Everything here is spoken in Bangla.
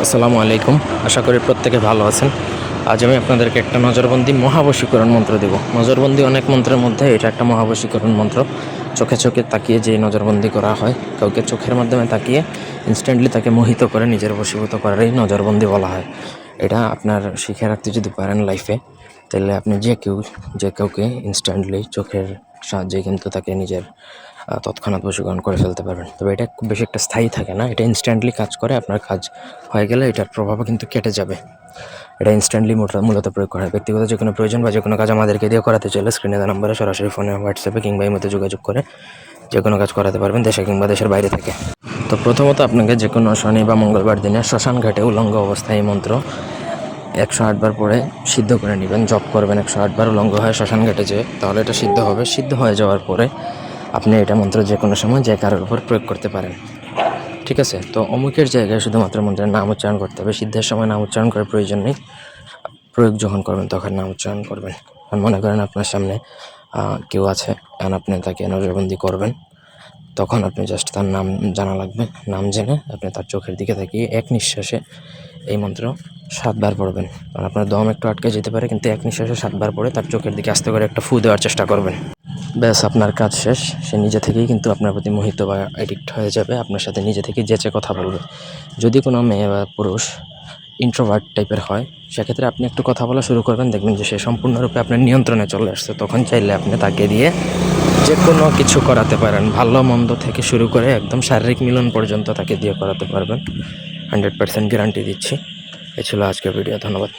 আসসালামু আলাইকুম। আশা করি প্রত্যেকে ভালো আছেন। আজ আমি আপনাদেরকে একটা নজরবন্দি মহাবশীকরণ মন্ত্র দেব। নজরবন্দি অনেক মন্ত্রের মধ্যে এটা একটা মহাবশীকরণ মন্ত্র। চোখে চোখে তাকিয়ে যে নজরবন্দি করা হয়, কাউকে চোখের মাধ্যমে তাকিয়ে ইনস্ট্যান্টলি তাকে মোহিত করে নিজের বশীভূত করারই নজরবন্দি বলা হয়। এটা আপনার শিখে রাখতে যদি পারেন লাইফে, তাহলে আপনি যে কাউকে ইনস্ট্যান্টলি চোখের সাহায্যে কিন্তু তাকে নিজের তৎক্ষণাৎ বশীকরণ করে ফেলতে পারবেন। তবে এটা খুব বেশি একটা স্থায়ী থাকে না, এটা ইনস্ট্যান্টলি কাজ করে। আপনার কাজ হয়ে গেলে এটার প্রভাবও কিন্তু কেটে যাবে। এটা ইনস্ট্যান্টলি মূলত প্রয়োগ করা হয়। ব্যক্তিগত যে কোনো প্রয়োজন বা যে কোনো কাজ আমাদেরকে দিয়ে করাতে চাইলে স্ক্রিনে দেওয়া নাম্বারে সরাসরি ফোনে, হোয়াটসঅ্যাপে কিংবা ইমোতে যোগাযোগ করে যে কোনো কাজ করাতে পারবেন, দেশে কিংবা দেশের বাইরে থেকে। তো প্রথমত আপনাকে যে কোনো শনি বা মঙ্গলবার দিনে শ্মশান ঘাটে উলঙ্গ অবস্থায় এই মন্ত্র 108 বার পরে সিদ্ধ করে নেবেন। জপ করবেন 108 বার উলঙ্গ হয়ে শ্মশান ঘাটে যেয়ে, তাহলে এটা সিদ্ধ হবে। সিদ্ধ হয়ে যাওয়ার পরে আপনি এটা মন্ত্র যে কোনো সময় যে কারোর উপর প্রয়োগ করতে পারেন। ঠিক আছে? তো অমুকের জায়গায় শুধুমাত্র মন্ত্রের নাম উচ্চারণ করতে হবে। সিদ্ধের সময় নাম উচ্চারণ করার প্রয়োজন নেই। প্রয়োগ যখন করবেন তখন নাম উচ্চারণ করবেন। আর মনে করেন আপনার সামনে কেউ আছে, এখন আপনি তাকে নজরবন্দি করবেন, তখন আপনি জাস্ট তার নাম জানা লাগবে। নাম জেনে আপনি তার চোখের দিকে তাকিয়ে এক নিঃশ্বাসে এই মন্ত্র 7 বার পড়বেন। কারণ আপনার দম একটু আটকে যেতে পারে, কিন্তু এক নিঃশ্বাসে 7 বার পড়ে তার চোখের দিকে আস্তে করে একটা ফু দেওয়ার চেষ্টা করবেন। ব্যাস, আপনার কাজ শেষ। সে নিজে থেকেই কিন্তু আপনার প্রতি মোহিত বা অ্যাডিক্ট হয়ে যাবে, আপনার সাথে নিজে থেকেই যেচে কথা বলবে। যদি কোনো মেয়ে বা পুরুষ ইন্ট্রোভার্ট টাইপের হয়, সেক্ষেত্রে আপনি একটু কথা বলা শুরু করবেন, দেখবেন যে সে সম্পূর্ণরূপে আপনার নিয়ন্ত্রণে চলে আসছে। তখন চাইলে আপনি তাকে দিয়ে যে কোনো কিছু করাতে পারেন, ভালো মন্দ থেকে শুরু করে একদম শারীরিক মিলন পর্যন্ত তাকে দিয়ে করাতে পারবেন। 100% গ্যারান্টি দিচ্ছি। এই ছিল আজকের ভিডিও। ধন্যবাদ।